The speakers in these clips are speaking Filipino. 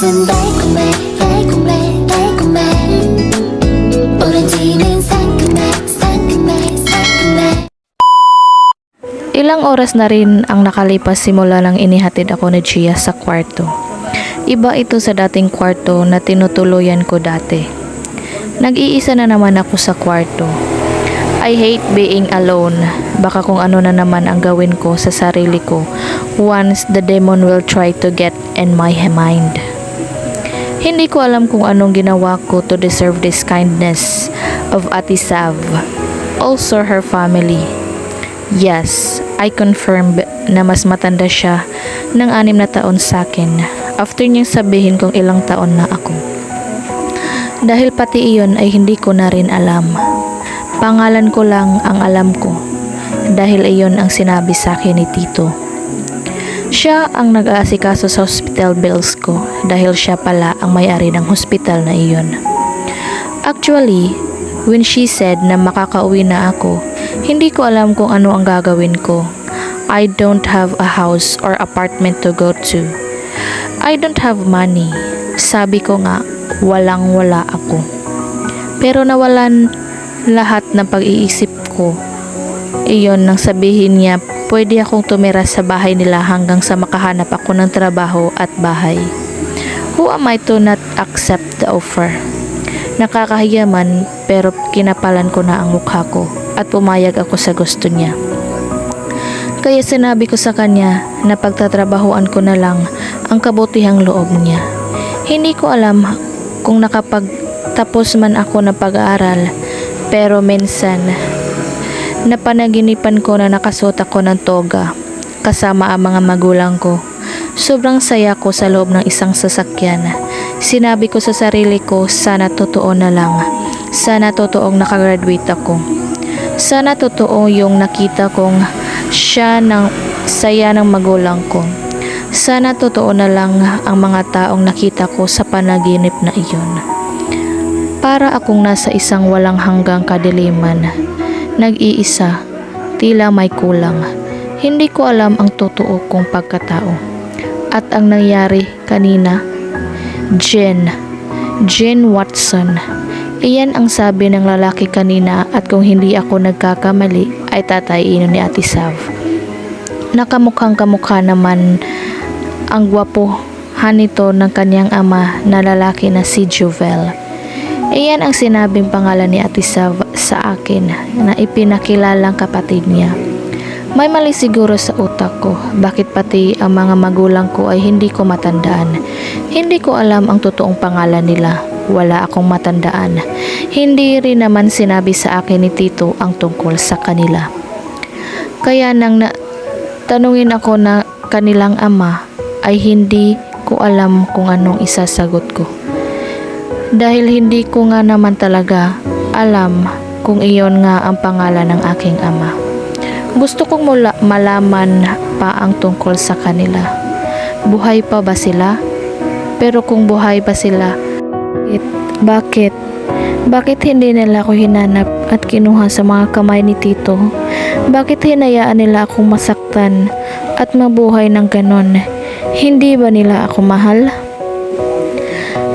것은 달콤해 오렌지는 상큼해. Ilang oras na rin ang nakalipas simula nang inihatid ako ni Gia sa kwarto. Iba ito sa dating kwarto na tinutuluyan ko dati. Nag-iisa na naman ako sa kwarto. I hate being alone. Baka kung ano na naman ang gawin ko sa sarili ko once the demon will try to get in my mind. Hindi ko alam kung anong ginawa ko to deserve this kindness of Ate Sav. Also her family. Yes, I confirmed na mas matanda siya ng 6 na taon sa akin after niyang sabihin kung ilang taon na ako. Dahil pati iyon ay hindi ko na rin alam. Pangalan ko lang ang alam ko dahil iyon ang sinabi sa akin ni Tito. Siya ang nag-aasikaso sa hospital bills ko dahil siya pala ang may-ari ng hospital na iyon. Actually, when she said na makakauwi na ako, hindi ko alam kung ano ang gagawin ko. I don't have a house or apartment to go to. I don't have money. Sabi ko nga, walang-wala ako. Pero nawalan lahat ng pag-iisip ko. Iyon nang sabihin niya, pwede akong tumira sa bahay nila hanggang sa makahanap ako ng trabaho at bahay. Who am I to not accept the offer? Nakakahiya man, pero kinapalan ko na ang mukha ko at pumayag ako sa gusto niya. Kaya sinabi ko sa kanya na pagtatrabahuan ko na lang ang kabutihang loob niya. Hindi ko alam kung nakapagtapos man ako ng pag-aaral, pero minsan napanaginipan ko na nakasuot ako ng toga kasama ang mga magulang ko. Sobrang saya ko sa loob ng isang sasakyan. Sinabi ko sa sarili ko, sana totoo na lang. Sana totoong nakagraduate ako. Sana totoo yung nakita kong siya ng saya ng magulang ko. Sana totoo na lang ang mga taong nakita ko sa panaginip na iyon. Para akong nasa isang walang hanggang kadiliman. Nag-iisa, tila may kulang. Hindi ko alam ang totoo kong pagkatao. At ang nangyari kanina, Jen Watson. Iyan ang sabi ng lalaki kanina at kung hindi ako nagkakamali ay Tatay Ino ni Ate Sav. Nakamukhang kamukha naman ang gwapohan nito ng kanyang ama na lalaki na si Jovel. Iyan ang sinabing pangalan ni Ate Sav sa akin na ipinakilalang kapatid niya. May mali siguro sa utak ko, bakit pati ang mga magulang ko ay hindi ko matandaan. Hindi ko alam ang totoong pangalan nila. Wala akong matandaan. Hindi rin naman sinabi sa akin ni Tito ang tungkol sa kanila. Kaya nang tanungin ako na kanilang ama, ay hindi ko alam kung anong isasagot ko. Dahil hindi ko nga naman talaga alam kung iyon nga ang pangalan ng aking ama. Gusto kong malaman pa ang tungkol sa kanila. Buhay pa ba sila? Pero kung buhay pa sila, bakit hindi nila ako hinanap at kinuha sa mga kamay ni Tito? Bakit hinayaan nila akong masaktan at mabuhay ng ganon? Hindi ba nila ako mahal?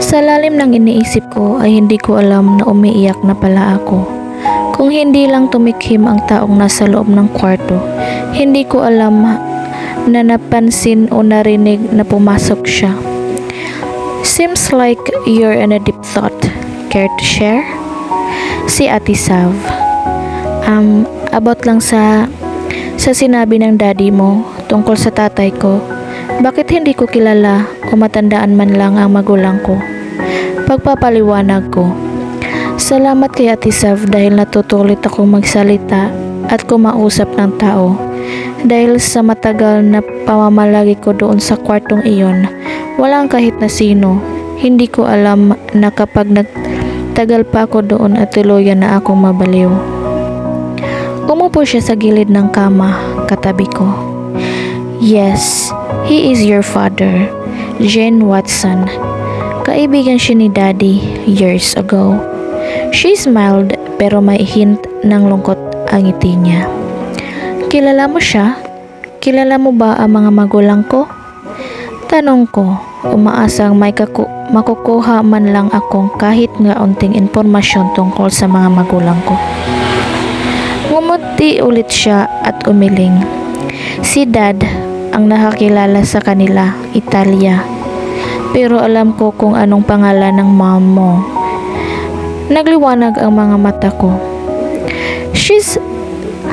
Sa lalim ng iniisip ko ay hindi ko alam na umiiyak na pala ako. Kung hindi lang tumikhim ang taong nasa loob ng kwarto, hindi ko alam na napansin o narinig na pumasok siya. Seems like you're in a deep thought. Care to share? Si Ate Sav. About lang sa sinabi ng daddy mo tungkol sa tatay ko. Bakit hindi ko kilala o matandaan man lang ang magulang ko? Pagpapaliwanag ko. Salamat kay Ate Sav dahil natutulit akong magsalita at kumausap ng tao. Dahil sa matagal na pamamalagi ko doon sa kwartong iyon, walang kahit na sino. Hindi ko alam na kapag nagtagal pa ako doon at tuluyan na akong mabaliw. Umupo siya sa gilid ng kama, katabi ko. Yes, he is your father, Jen Watson. Kaibigan siya ni Daddy years ago. She smiled pero may hint ng lungkot ang ngiti niya. Kilala mo siya? Kilala mo ba ang mga magulang ko? Tanong ko, umaasang may makukuha man lang akong kahit nga unting impormasyon tungkol sa mga magulang ko. Ngumuti ulit siya at umiling. Si Dad ang nakakilala sa kanila, Italia. Pero alam ko kung anong pangalan ng mom mo. Nagliwanag ang mga mata ko.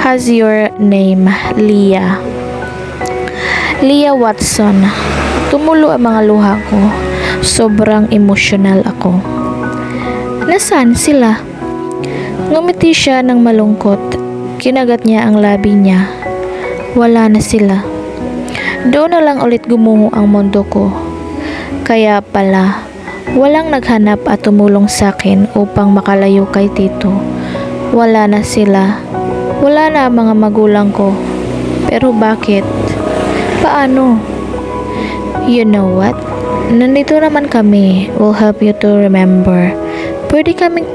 Has your name, Leah. Leah Watson. Tumulo ang mga luha ko. Sobrang emosyonal ako. Nasaan sila? Ngumiti siya ng malungkot. Kinagat niya ang labi niya. Wala na sila. Doon na lang ulit gumuho ang mundo ko. Kaya pala, walang naghanap at tumulong sa akin upang makalayo kay Tito. Wala na sila. Wala na ang mga magulang ko. Pero bakit? Paano? You know what? Nandito naman kami. We'll help you to remember. Pwede kaming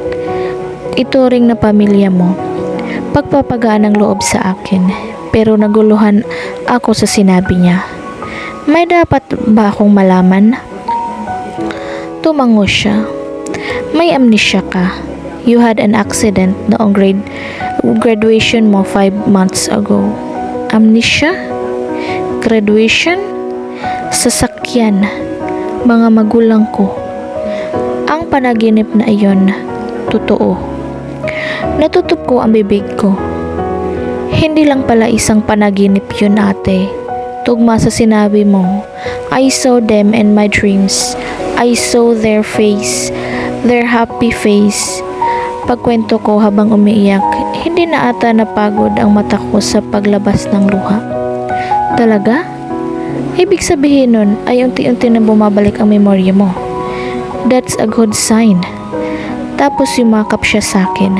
ituring na pamilya mo. Pagpapagaan ng loob sa akin. Pero naguluhan ako sa sinabi niya. May dapat ba akong malaman? Tumango siya. May amnesia ka. You had an accident noong graduation mo 5 months ago. Amnesia? Graduation? Sasakyan. Mga magulang ko. Ang panaginip na iyon, totoo. Natutup ko ang bibig ko. Hindi lang pala isang panaginip yun, ate. Tugma sa sinabi mo, I saw them in my dreams. I saw their face, their happy face. Pagkwento ko habang umiiyak, hindi na ata napagod ang mata ko sa paglabas ng luha. Talaga? Ibig sabihin nun ay unti-unti na bumabalik ang memorya mo. That's a good sign. Tapos yumakap siya sa akin.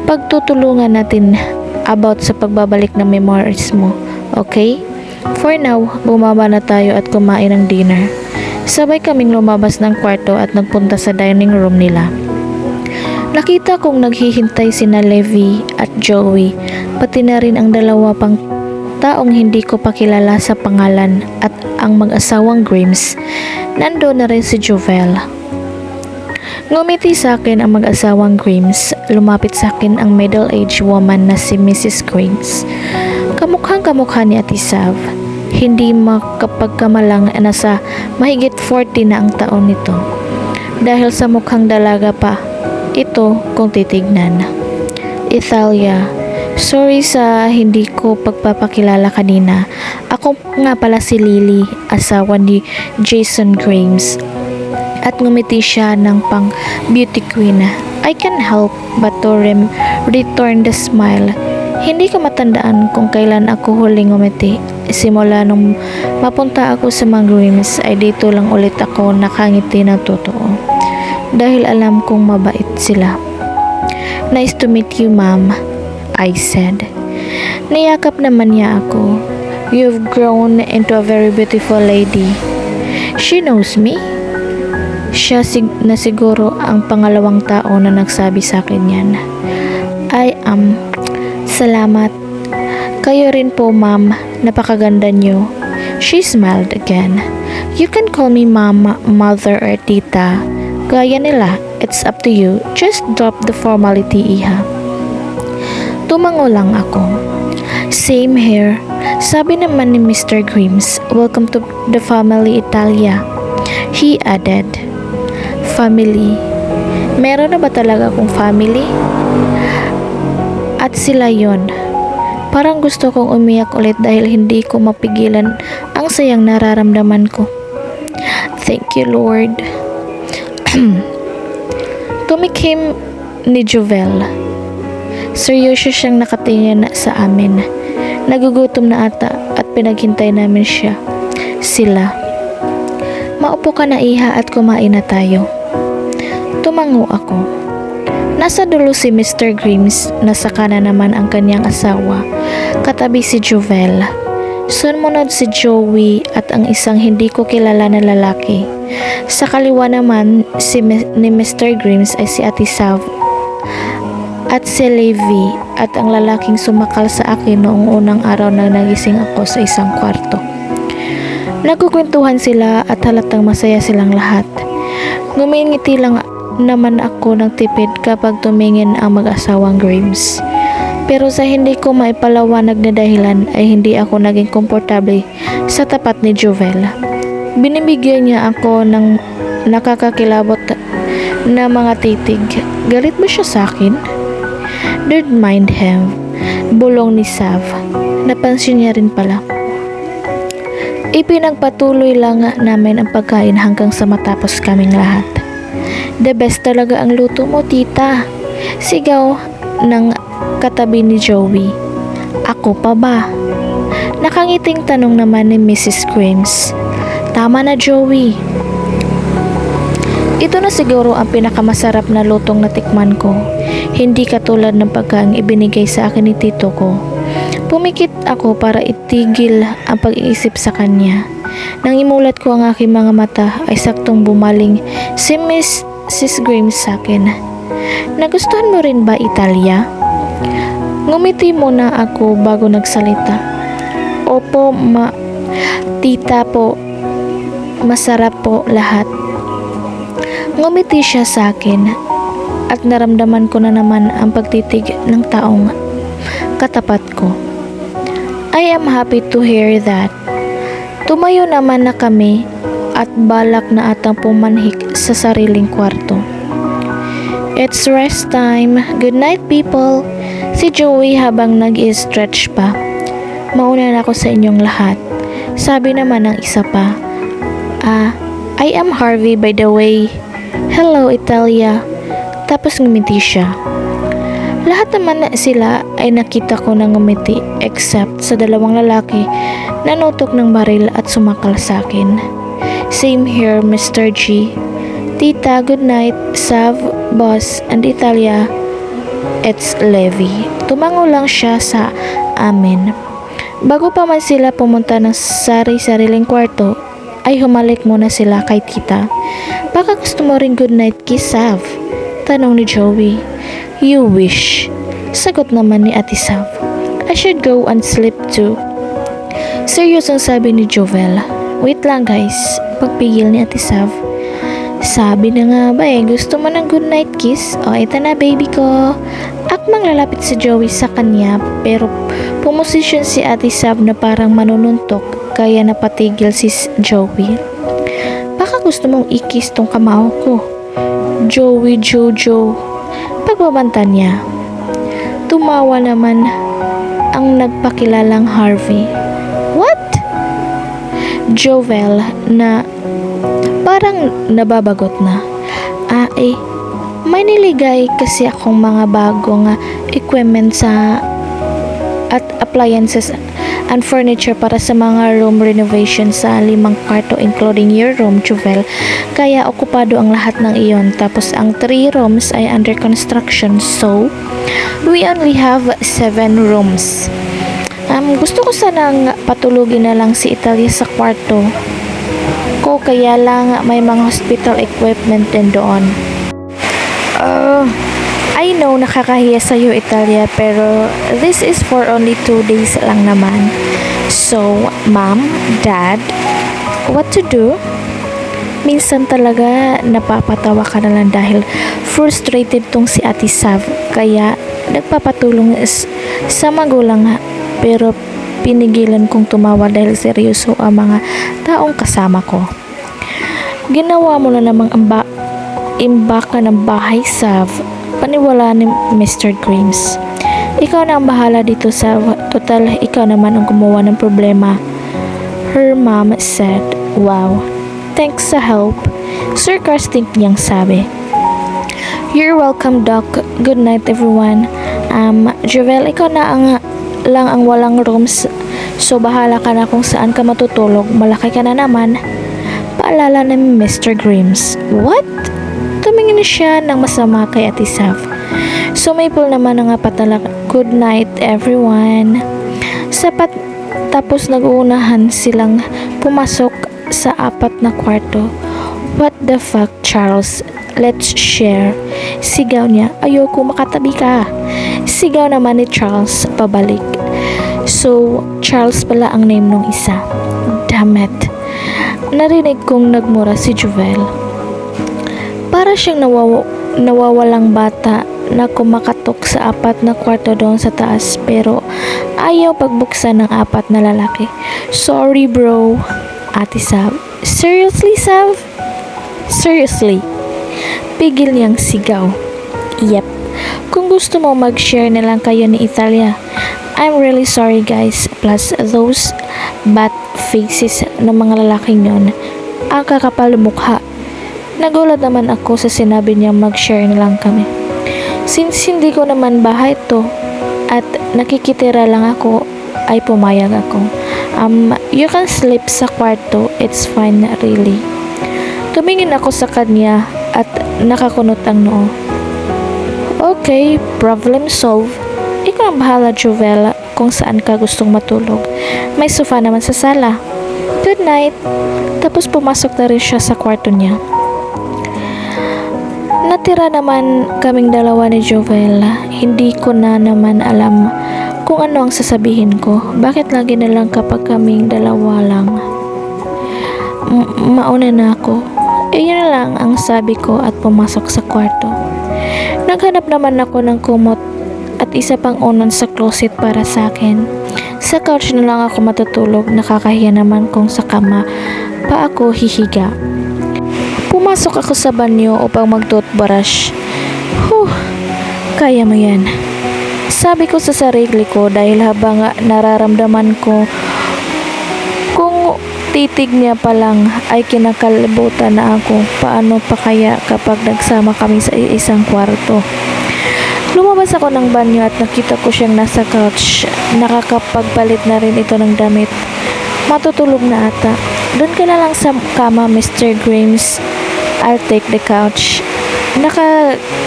Pagtutulungan natin about sa pagbabalik ng memories mo, okay? For now, bumaba na tayo at kumain ng dinner. Sabay kaming lumabas ng kwarto at nagpunta sa dining room nila. Nakita kong naghihintay sina Levi at Joey, pati na rin ang dalawa pang taong hindi ko pa kilala sa pangalan at ang mag-asawang Grimes. Nandoon na rin si Jovel. Ngumiti sa akin ang mag-asawang Grimes. Lumapit sa akin ang middle-aged woman na si Mrs. Grimes. Kamukhang kamukha ni Ate Sav. Hindi makapagkamalang na sa mahigit 40 na ang taon nito. Dahil sa mukhang dalaga pa ito kung titignan. Italia, sorry sa hindi ko pagpapakilala kanina. Ako nga pala si Lily, asawa ni Jason Grimes. At ngumiti siya ng pang beauty queen. I can help but to return the smile. Hindi ko matandaan kung kailan ako huling ngumiti. Simula nung mapunta ako sa mga Grimes ay dito lang ulit ako nakangiti ng totoo. Dahil alam kong mabait sila. Nice to meet you, ma'am, I said. Niyakap naman niya ako. You've grown into a very beautiful lady. She knows me. Siya na siguro ang pangalawang tao na nagsabi sa akin yan. I am. Salamat. Kayo rin po, ma'am. Napakaganda niyo. She smiled again. You can call me mama, mother, or tita. Gaya nila, it's up to you. Just drop the formality, iha. Tumango lang ako. Same here. Sabi naman ni Mr. Grimes, welcome to the family Italia. He added, family. Meron na ba talaga akong family? At sila yon. Parang gusto kong umiyak ulit dahil hindi ko mapigilan ang sayang nararamdaman ko. Thank you, Lord. Tumikim ni Jovel. Seryoso siyang nakatingin sa amin. Nagugutom na ata at pinaghintay namin siya. Sila. Maupo ka na, iha, at kumain na tayo. Tumango ako. Nasa dulo si Mr. Grimes, nasa kanan naman ang kanyang asawa. Katabi si Jovel. Sumunod si Joey at ang isang hindi ko kilala na lalaki. Sa kaliwa naman ni Mr. Grimes ay si Ate Sav at si Levi at ang lalaking sumakal sa akin noong unang araw na nagising ako sa isang kwarto. Nagkukwentuhan sila at halatang masaya silang lahat. Ngumingiti lang naman ako ng tipid kapag tumingin ang mag-asawang Grimes. Pero sa hindi ko maipalawanag na dahilan ay hindi ako naging komportable sa tapat ni Jovel. Binibigyan niya ako ng nakakakilabot na mga titig. Galit ba siya sa akin? Don't mind him. Bulong ni Sav. Napansin niya rin pala. Ipinagpatuloy lang namin ang pagkain hanggang sa matapos kaming lahat. The best talaga ang luto mo, tita. Sigaw ng katabi ni Joey. Ako pa ba? Nakangiting tanong naman ni Mrs. Grimes. Tama na, Joey. Ito na siguro ang pinakamasarap na lutong natikman ko. Hindi katulad ng pagkaing ibinigay sa akin ni tito ko. Pumikit ako para itigil ang pag-iisip sa kanya. Nang imulat ko ang aking mga mata ay saktong bumaling si Mrs. Grimes sa akin. Nagustuhan mo rin ba, Italia? Ngumiti muna ako bago nagsalita. Opo, tita po. Masarap po lahat. Ngumiti siya sa akin at naramdaman ko na naman ang pagtitig ng taong katapat ko. I am happy to hear that. Tumayo naman na kami at balak na atang pumanhik sa sariling kwarto. It's rest time. Good night, people. Si Joey habang nag-i-stretch pa. Mauna na ako sa inyong lahat. Sabi naman ng isa pa. I am Harvey by the way. Hello, Italia. Tapos ngumiti siya. Lahat naman sila ay nakita ko na ngumiti except sa dalawang lalaki na nutok ng baril at sumakal sa akin. Same here, Mr. G. Tita, good night. Sav, boss, and Italia. It's Levi. Tumango lang siya sa amin. Bago pa man sila pumunta ng sari-sariling kwarto, ay humalik muna sila kay tita. Baka gusto mo rin good night kiss, Sav? Tanong ni Joey. You wish. Sagot naman ni Ate Sav. I should go and sleep too. Seryosong sabi ni Jovel. Wait lang guys. Pagpigil ni Ate Sav. Sabi na nga ba gusto mo ng good night kiss? O ito na baby ko. Akmang lalapit si Joey sa kanya pero pumosisyon si Ate Sav na parang manununtok kaya napatigil si Joey. Baka gusto mong i-kiss tong kamao ko. Joey Jojo. Pagbabanta niya. Tumawa naman ang nagpakilalang Harvey. What? Jovel na parang nababagot na. May niligay kasi akong mga bagong equipment at appliances and furniture para sa mga room renovation sa 5 kwarto including your room, Jovel. Kaya okupado ang lahat ng iyon. Tapos ang 3 rooms ay under construction. So, we only have 7 rooms. Gusto ko sanang patulugin na lang si Italia sa kwarto ko kaya lang may mga hospital equipment din doon. I know nakakahiya sa'yo, Italia, pero this is for only 2 days lang naman. So, Mom, Dad, what to do? Minsan talaga napapatawa ka na lang dahil frustrated tong si Ate Sav, kaya nagpapatulong sa magulang pero pinigilan kong tumawa dahil seryoso ang mga taong kasama ko. Ginawa mo na namang imbaka ng bahay, Sav. Paniwala ni Mr. Grimes. Ikaw na ang bahala dito, Sav. Total, ikaw naman ang gumawa ng problema. Her mom said. Wow. Thanks sa help. Sarcastic niyang sabi. You're welcome, Doc. Good night, everyone. Jovel, ikaw na lang ang walang rooms. So, bahala ka na kung saan ka matutulog. Malaki ka na naman. Paalala ni Mr. Grimes. What? Tumingin siya ng masama kay Ate Sav. So, Maple naman nga patala. Good night, everyone. Sapat tapos nag-uunahan silang pumasok sa 4 na kwarto. What the fuck, Charles? Let's share. Sigaw niya. Ayoko, makatabi ka. Sigaw naman ni Charles pabalik. So, Charles pala ang name nung isa. Damn it. Narinig kong nagmura si Jovel. Para siyang nawawalang bata na kumakatok sa apat na kwarto doon sa taas pero ayaw pagbuksan ng apat na lalaki. Sorry bro, Ate Sav. Seriously, Sav? Seriously? Pigil niyang sigaw. Yep. Kung gusto mo mag-share na lang kayo ni Italia. I'm really sorry guys. Plus those bat faces ng mga lalaking yon. Ang kakapal mukha. Nagulat naman ako sa sinabi niya mag-share na lang kami. Since hindi ko naman bahay to at nakikitira lang ako, ay pumayag ako. You can sleep sa kwarto. It's fine really. Tumingin ako sa kanya at nakakunot ang noo. Okay, problem solved. Ikaw ang bahala, Jovel, kung saan ka gustong matulog. May sofa naman sa sala. Good night. Tapos pumasok na rin siya sa kwarto niya. Natira naman kaming dalawa ni Jovel. Hindi ko na naman alam kung ano ang sasabihin ko. Bakit lagi na lang kapag kaming dalawa lang? Mauna na ako. Yun na lang ang sabi ko at pumasok sa kwarto. Naghanap naman ako ng kumot at isa pang unan sa closet para sa akin. Sa couch na lang ako matutulog. Nakakahiya naman kung sa kama pa ako hihiga. Pumasok ako sa banyo upang mag-toothbrush. Kaya mo yan. Sabi ko sa sarili ko dahil habang nararamdaman ko kung titig niya pa lang ay kinakalibutan na ako. Paano pa kaya kapag nagsama kami sa isang kwarto? Lumabas ako ng banyo at nakita ko siyang nasa couch. Nakakapagpalit na rin ito ng damit. Matutulog na ata. Doon ka na lang sa kama, Mr. Grimes. I'll take the couch.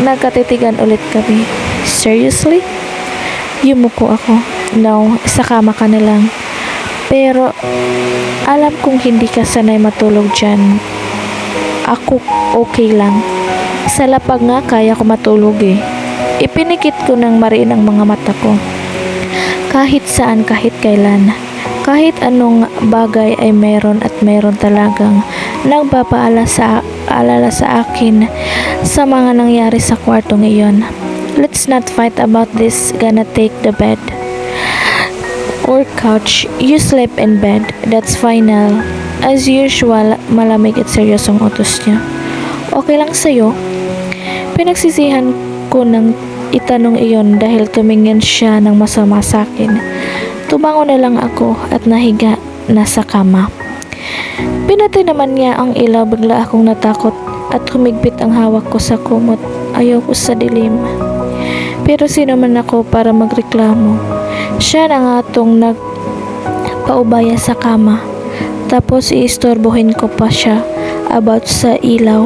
Nagkatitigan ulit kami. Seriously? Yumuko ako. No, sa kama ka na lang. Pero alam kong hindi ka sanay matulog dyan. Ako okay lang. Sa lapag nga kaya ko matulog eh. Ipinikit ko ng mariin ang mga mata ko. Kahit saan, kahit kailan. Kahit anong bagay ay meron at meron talagang nagpapaalala sa akin sa mga nangyari sa kwartong iyon. Let's not fight about this. Gonna take the bed or couch. You sleep in bed. That's final. As usual, malamig at seryosong utos niya. Okay lang sa'yo? Pinagsisihan ko ng itanong iyon dahil tumingin siya ng masama sa akin. Tumango na lang ako at nahiga na sa kama. Pinatay naman niya ang ilaw. Bigla akong natakot at humigpit ang hawak ko sa kumot. Ayaw ko sa dilim. Pero sino man ako para magreklamo? Siya na nga tong nagpaubaya sa kama. Tapos iistorbohin ko pa siya about sa ilaw.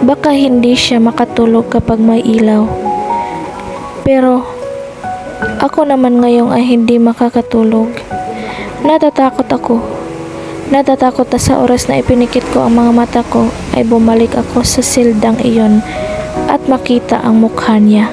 Baka hindi siya makatulog kapag may ilaw. Pero ako naman ngayong ay hindi makakatulog. Natatakot ako. Natatakot na sa oras na ipinikit ko ang mga mata ko ay bumalik ako sa sildang iyon at makita ang mukha niya.